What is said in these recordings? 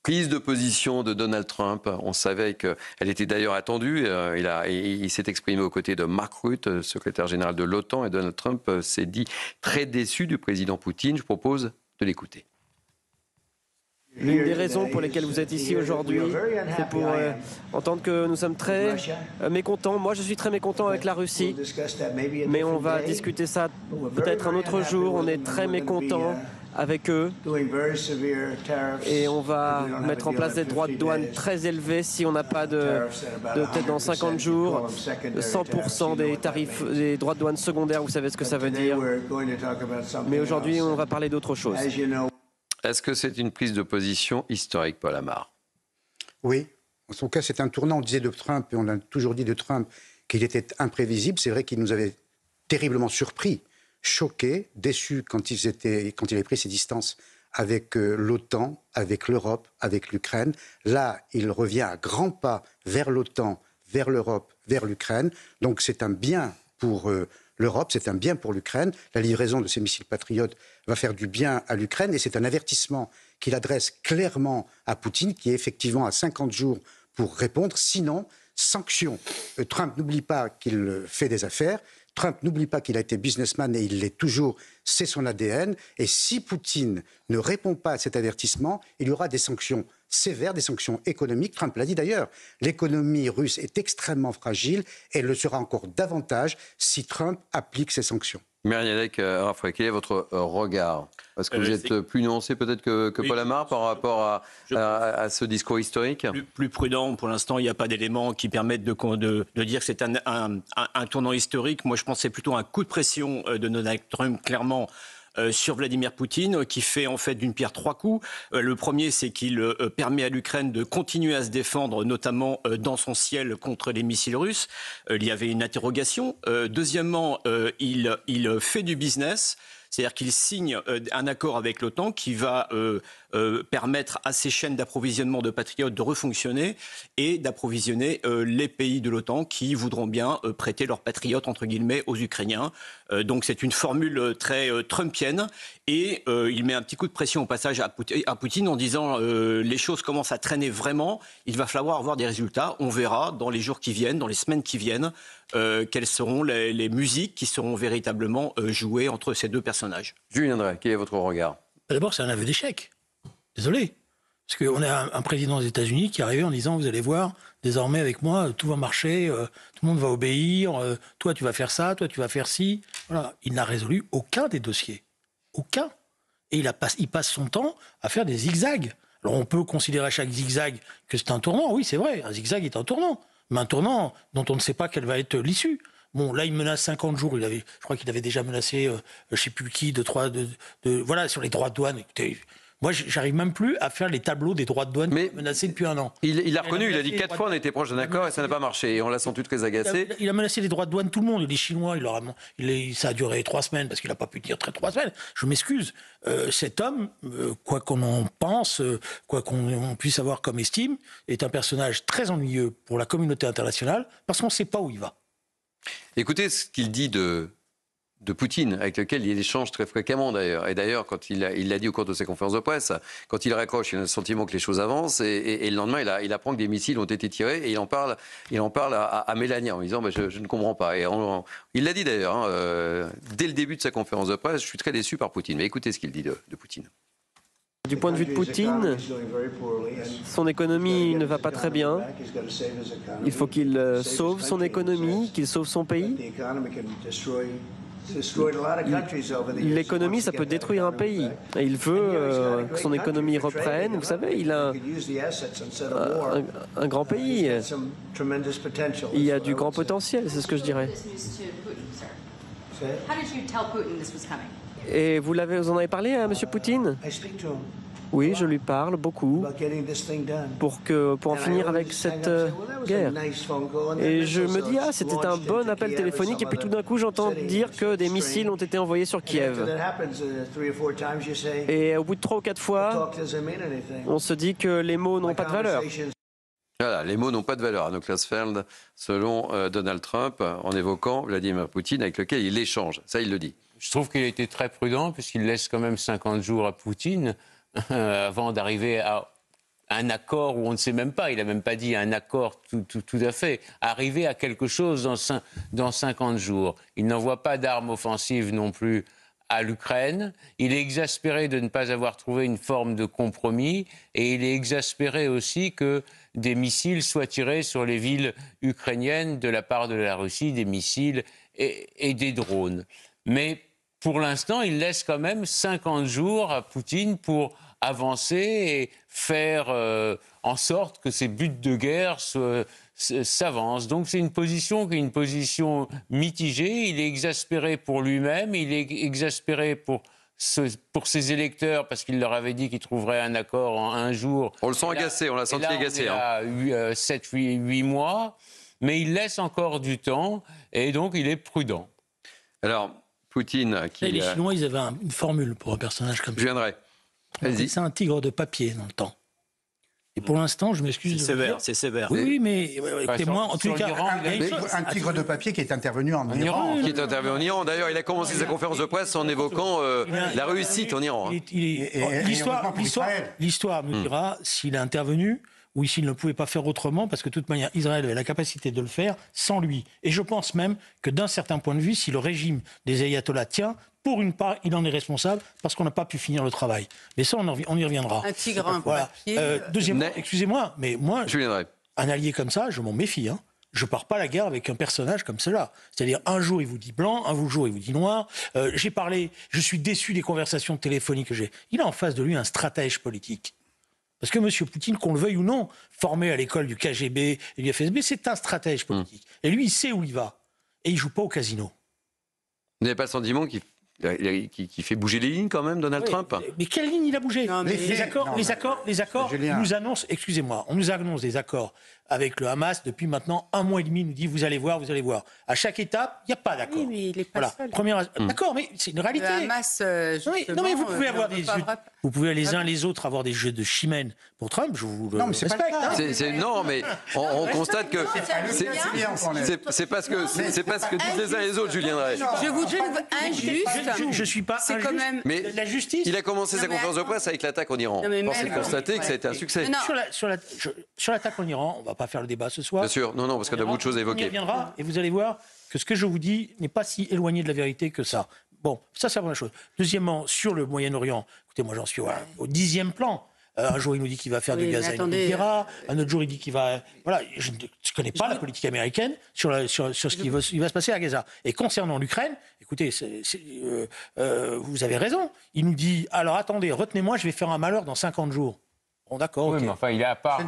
prise de position de Donald Trump. On savait qu'elle était d'ailleurs attendue. Il s'est exprimé aux côtés de Mark Rutte, secrétaire général de l'OTAN, et Donald Trump s'est dit très déçu du président Poutine. Je propose de l'écouter. L'une des raisons pour lesquelles vous êtes ici aujourd'hui, c'est pour entendre que nous sommes très mécontents. Moi, je suis très mécontent avec la Russie, mais on va discuter ça peut-être un autre jour. On est très mécontents avec eux et on va mettre en place des droits de douane très élevés si on n'a pas peut-être dans 50 jours, 100% des tarifs, des droits de douane secondaires. Vous savez ce que ça veut dire. Mais aujourd'hui, on va parler d'autre chose. Est-ce que c'est une prise de position historique, Paul Amar? Oui. En son cas, c'est un tournant. On disait de Trump, et on a toujours dit de Trump, qu'il était imprévisible. C'est vrai qu'il nous avait terriblement surpris, choqués, déçus quand il avait pris ses distances avec l'OTAN, avec l'Europe, avec l'Ukraine. Là, il revient à grands pas vers l'OTAN, vers l'Europe, vers l'Ukraine. Donc c'est un bien pour l'Europe, c'est un bien pour l'Ukraine. La livraison de ces missiles patriotes va faire du bien à l'Ukraine et c'est un avertissement qu'il adresse clairement à Poutine qui est effectivement à 50 jours pour répondre. Sinon, sanctions. Trump n'oublie pas qu'il fait des affaires. Trump n'oublie pas qu'il a été businessman et il l'est toujours. C'est son ADN. Et si Poutine ne répond pas à cet avertissement, il y aura des sanctions sévères, des sanctions économiques. Trump l'a dit d'ailleurs. L'économie russe est extrêmement fragile et elle le sera encore davantage si Trump applique ces sanctions. Mériadec, quel est votre regard? Est-ce que vous êtes plus nuancé peut-être que Paul Amar par rapport à ce discours historique? Plus prudent, pour l'instant, il n'y a pas d'éléments qui permettent de dire que c'est un tournant historique. Moi, je pense que c'est plutôt un coup de pression de Donald Trump, clairement, sur Vladimir Poutine, qui fait en fait d'une pierre trois coups. Le premier, c'est qu'il permet à l'Ukraine de continuer à se défendre, notamment dans son ciel contre les missiles russes. Il y avait une interrogation. Deuxièmement, il fait du business. C'est-à-dire qu'il signe un accord avec l'OTAN qui va permettre à ces chaînes d'approvisionnement de patriotes de refonctionner et d'approvisionner les pays de l'OTAN qui voudront bien prêter leurs patriotes, entre guillemets, aux Ukrainiens. Donc c'est une formule très trumpienne et il met un petit coup de pression au passage à Poutine en disant les choses commencent à traîner vraiment, il va falloir avoir des résultats. On verra dans les jours qui viennent, dans les semaines qui viennent, quelles seront les musiques qui seront véritablement jouées entre ces deux personnages. Julien Drey, quel est votre regard? D'abord, c'est un aveu d'échec. Désolé. Parce qu'on a un président des États-Unis qui est arrivé en disant « Vous allez voir, désormais avec moi, tout va marcher, tout le monde va obéir, toi tu vas faire ça, toi tu vas faire ci. » Voilà. Il n'a résolu aucun des dossiers. Aucun. Et il passe son temps à faire des zigzags. Alors on peut considérer à chaque zigzag que c'est un tournant. Oui, c'est vrai, un zigzag est un tournant. Mais un tournant dont on ne sait pas quelle va être l'issue. Bon, là, il menace 50 jours. Je crois qu'il avait déjà menacé, je ne sais plus qui, voilà, sur les droits de douane. Écoutez, moi, j'arrive même plus à faire les tableaux des droits de douane menacés depuis un an. Il a reconnu, il a dit 4 fois on était proche d'un accord et ça n'a pas marché. Et on l'a senti très agacé. Il a menacé les droits de douane tout le monde. Les Chinois, ça a duré 3 semaines parce qu'il n'a pas pu tenir 3 semaines. Je m'excuse. Cet homme, quoi qu'on en pense, quoi qu'on puisse avoir comme estime, est un personnage très ennuyeux pour la communauté internationale parce qu'on ne sait pas où il va. Écoutez ce qu'il dit de Poutine, avec lequel il échange très fréquemment d'ailleurs. Et d'ailleurs, quand il l'a dit au cours de ses conférences de presse, quand il raccroche, il a le sentiment que les choses avancent. Et le lendemain, il apprend que des missiles ont été tirés et il en parle à Mélania en disant je ne comprends pas. Et il l'a dit d'ailleurs, dès le début de sa conférence de presse, je suis très déçu par Poutine. Mais écoutez ce qu'il dit de Poutine. Du point de vue de Poutine, son économie ne va pas très bien. Il faut qu'il sauve son économie, qu'il sauve son pays. L'économie, ça peut détruire un pays. Et il veut que son économie reprenne. Vous savez, il a un grand pays. Il y a du grand potentiel, c'est ce que je dirais. Et vous en avez parlé à M. Poutine? Oui, je lui parle beaucoup pour en finir avec cette guerre. Et je me dis, c'était un bon appel téléphonique. Et puis tout d'un coup, j'entends dire que des missiles ont été envoyés sur Kiev. Et au bout de 3 ou 4 fois, on se dit que les mots n'ont pas de valeur. Voilà, les mots n'ont pas de valeur. Arnaud Klasfeld, selon Donald Trump, en évoquant Vladimir Poutine, avec lequel il échange. Ça, il le dit. Je trouve qu'il a été très prudent, puisqu'il laisse quand même 50 jours à Poutine avant d'arriver un accord, ou on ne sait même pas, il n'a même pas dit un accord tout à fait, arriver à quelque chose dans 50 jours. Il n'envoie pas d'armes offensives non plus à l'Ukraine. Il est exaspéré de ne pas avoir trouvé une forme de compromis, et il est exaspéré aussi que des missiles soient tirés sur les villes ukrainiennes de la part de la Russie, des missiles et des drones. Mais pour l'instant, il laisse quand même 50 jours à Poutine pour avancer et faire en sorte que ses buts de guerre s'avancent. Donc c'est une position qui est une position mitigée. Il est exaspéré pour lui-même, il est exaspéré pour ses électeurs, parce qu'il leur avait dit qu'il trouverait un accord en un jour. On le sent agacé, on l'a senti agacé. Il a 7-8 mois, mais il laisse encore du temps, et donc il est prudent. Alors, Poutine... Les Chinois, ils avaient une formule pour un personnage comme ça. Je viendrai. Vas-y. C'est un tigre de papier dans le temps. Et pour l'instant, je m'excuse. C'est sévère. Oui, mais écoutez-moi, en tout cas... Un tigre de papier qui est intervenu en Iran. Qui est intervenu en Iran. D'ailleurs, il a commencé sa conférence de presse en évoquant la réussite en Iran. L'histoire nous dira s'il est intervenu ou s'il ne pouvait pas faire autrement, parce que de toute manière, Israël avait la capacité de le faire sans lui. Et je pense même que d'un certain point de vue, si le régime des ayatollahs tient, pour une part, il en est responsable parce qu'on n'a pas pu finir le travail. Mais ça, on y reviendra. Un tigre, un voilà. papier. Deuxièmement, excusez-moi, mais moi, je viendrai. Un allié comme ça, je m'en méfie. Je pars pas à la guerre avec un personnage comme cela. C'est-à-dire, un jour, il vous dit blanc, un jour, il vous dit noir. Je suis déçu des conversations téléphoniques que j'ai. Il a en face de lui un stratège politique. Parce que M. Poutine, qu'on le veuille ou non, formé à l'école du KGB et du FSB, c'est un stratège politique. Et lui, il sait où il va. Et il joue pas au casino. Vous n'avez pas le sentiment qu'il fait bouger les lignes quand même, Donald Trump? Mais quelle ligne il a bougé? Non, mais les accords nous annoncent, excusez-moi, on nous annonce des accords avec le Hamas depuis maintenant 1 mois et demi. Il nous dit vous allez voir. À chaque étape, il n'y a pas d'accord. Oui, mais il n'est pas seul. D'accord, mais c'est une réalité. Le Hamas, non, mais vous pouvez avoir vous pouvez les uns les autres avoir des jeux de chimène pour Trump. Je vous le respecte. Non, mais on constate que c'est parce que dites les uns et les autres, Julien Drey. Je vous trouve injuste. Je suis pas injuste. Quand même... Mais la justice. Il a commencé sa conférence de presse avec l'attaque en Iran. Force est de constater que ça a été un succès. Sur l'attaque en Iran, on ne va pas faire le débat ce soir. Bien sûr, non, parce qu'il y a beaucoup de choses à évoquer. On y reviendra, et vous allez voir que ce que je vous dis n'est pas si éloigné de la vérité que ça. Bon, ça, c'est la première chose. Deuxièmement, sur le Moyen-Orient, écoutez, moi, j'en suis au 10e plan. Un jour, il nous dit qu'il va faire du gaz à Iran. Un autre jour, il dit qu'il va... Voilà, je ne connais pas la politique américaine sur ce qui va se passer à Gaza. Et concernant l'Ukraine, écoutez, vous avez raison. Il nous dit, alors attendez, retenez-moi, je vais faire un malheur dans 50 jours. Bon, d'accord, oui, okay. mais enfin, il est à part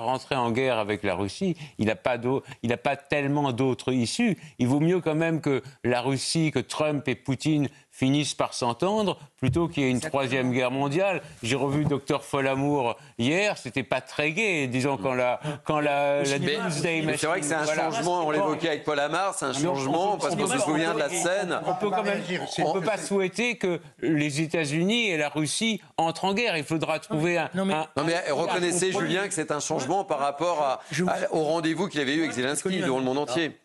rentrer en guerre avec la Russie, il n'a pas tellement d'autres issues. Il vaut mieux quand même que la Russie, que Trump et Poutine finissent par s'entendre, plutôt qu'il y ait une troisième guerre mondiale. J'ai revu Dr Folamour hier, c'était pas très gai, disons, quand la Doomsday Machine... C'est vrai que c'est un changement, on l'évoquait avec Paul Amar, c'est un changement, parce qu'on se souvient de la scène... On peut pas souhaiter que les États-Unis et la Russie entrent en guerre. Il faudra trouver un... Non mais reconnaissez, Julien, que c'est un changement par rapport au rendez-vous qu'il avait eu avec Zelensky devant le monde entier.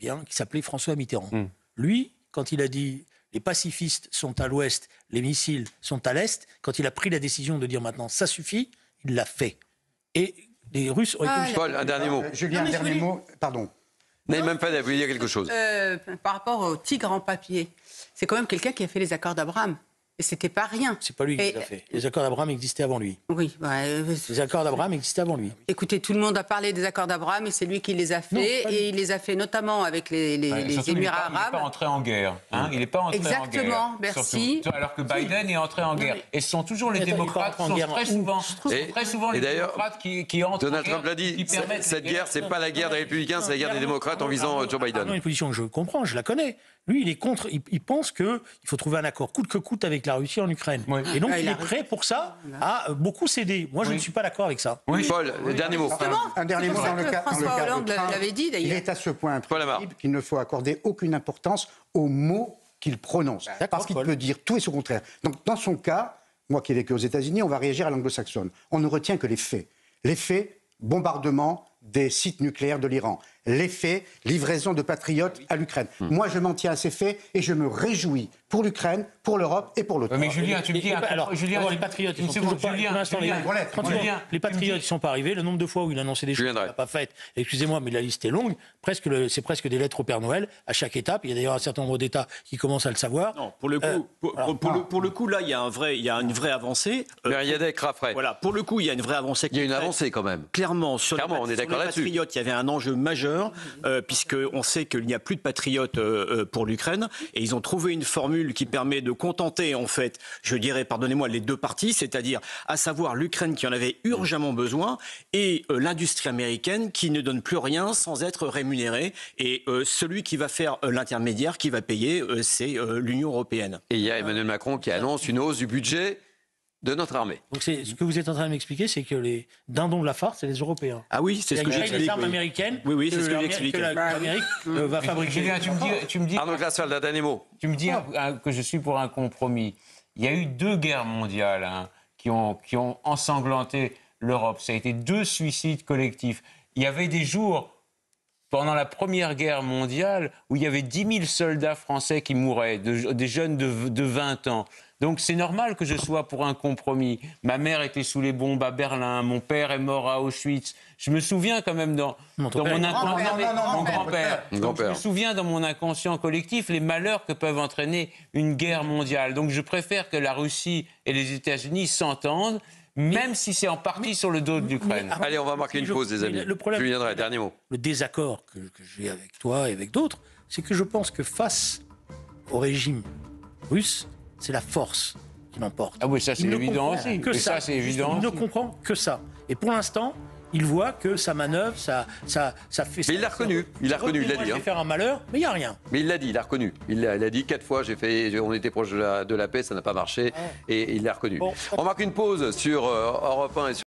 Qui s'appelait François Mitterrand. Lui, quand il a dit les pacifistes sont à l'ouest, les missiles sont à l'est, quand il a pris la décision de dire maintenant ça suffit, il l'a fait. Et les Russes ont été... Paul, un dernier mot. Julien, un dernier mot. Pardon. N'avez même pas voulu dire quelque chose. Par rapport au tigre en papier, c'est quand même quelqu'un qui a fait les accords d'Abraham. Et c'était pas rien. C'est pas lui qui l'a fait. Les accords d'Abraham existaient avant lui. Oui. Les accords d'Abraham existaient avant lui. Écoutez, tout le monde a parlé des accords d'Abraham et c'est lui qui les a fait. Et il les a fait notamment avec les Émirats arabes. Il n'est pas entré en guerre. Il n'est pas entré en guerre. Exactement, merci. Surtout, alors que Biden est entré en guerre. Et ce sont toujours les démocrates qui sont très souvent les démocrates qui entrent en guerre. Donald Trump l'a dit, cette guerre, c'est pas la guerre des républicains, c'est la guerre des démocrates en visant Joe Biden. Une position que je comprends, je la connais. Lui, il est contre. Il pense qu'il faut trouver un accord coûte que coûte avec la Russie en Ukraine. Oui. Et donc, il est prêt pour ça à beaucoup céder. Moi, je ne suis pas d'accord avec ça. Oui. Paul, dernier mot. Un dernier mot dans le cas. François Hollande l'avait dit d'ailleurs. Il est à ce point imprévisible qu'il ne faut accorder aucune importance aux mots qu'il prononce. Parce qu'il peut dire tout et son contraire. Donc, dans son cas, moi qui ai vécu aux États-Unis, on va réagir à l'anglo-saxonne. On ne retient que les faits. Les faits, bombardement des sites nucléaires de l'Iran. les faits, livraison de patriotes à l'Ukraine. Moi, je m'en tiens à ces faits et je me réjouis pour l'Ukraine, pour l'Europe et pour l'OTAN. Mais Julien, tu me dis... Julien, les patriotes, ils sont toujours pas... Les patriotes, ils sont pas arrivés. Le nombre de fois où il annonçait des choses qu'il n'a pas faites, excusez-moi, mais la liste est longue, c'est presque des lettres au Père Noël à chaque étape. Il y a d'ailleurs un certain nombre d'États qui commencent à le savoir. Non, pour le coup, là, il y a une vraie avancée. Mériadec, Raffray. Voilà, pour le coup, il y a une vraie avancée. Il y a une avancée quand même. Clairement, sur on est d'accord les là-dessus. patriotes, il y avait un enjeu majeur, puisqu'on sait qu'il n'y a plus de patriotes pour l'Ukraine, et ils ont trouvé une formule qui permet de contenter, en fait, je dirais, pardonnez-moi, les deux parties, c'est-à-dire, à savoir l'Ukraine qui en avait urgemment besoin, et l'industrie américaine qui ne donne plus rien sans être rémunérée, et celui qui va faire l'intermédiaire, qui va payer, c'est l'Union européenne. Et il y a Emmanuel Macron qui annonce une hausse du budget de notre armée. Donc ce que vous êtes en train de m'expliquer, c'est que les dindons de la farce, c'est les Européens. Ah oui, c'est ce que j'explique. Les armes américaines, oui, c'est ce que j'explique. Que l'Amérique va fabriquer. Julien, tu me dis... Arnaud Glasswald, un dernier mot. Tu me dis que je suis pour un compromis. Il y a eu 2 guerres mondiales qui ont ensanglanté l'Europe. Ça a été 2 suicides collectifs. Il y avait des jours, pendant la Première Guerre mondiale, où il y avait 10 000 soldats français qui mouraient, des jeunes de 20 ans. Donc c'est normal que je sois pour un compromis. Ma mère était sous les bombes à Berlin, mon père est mort à Auschwitz. Je me souviens quand même dans mon grand-père. Je me souviens dans mon inconscient collectif les malheurs que peuvent entraîner une guerre mondiale. Donc je préfère que la Russie et les États-Unis s'entendent, même si c'est en partie sur le dos de l'Ukraine. Allez, on va marquer une pause, les amis. Julien Drey, dernier mot. Le désaccord que j'ai avec toi et avec d'autres, c'est que je pense que face au régime russe, c'est la force qui l'emporte. Ah oui, ça c'est évident aussi. Que ça, c'est évident. Il ne comprend que ça. Et pour l'instant, il voit que sa manœuvre, ça fait... Mais il l'a reconnu, il l'a dit. Je vais faire un malheur, mais il n'y a rien. Mais il l'a dit, il l'a reconnu. Il a dit 4 fois, on était proche de la paix, ça n'a pas marché, et il l'a reconnu. Bon. On marque une pause sur Europe 1 et sur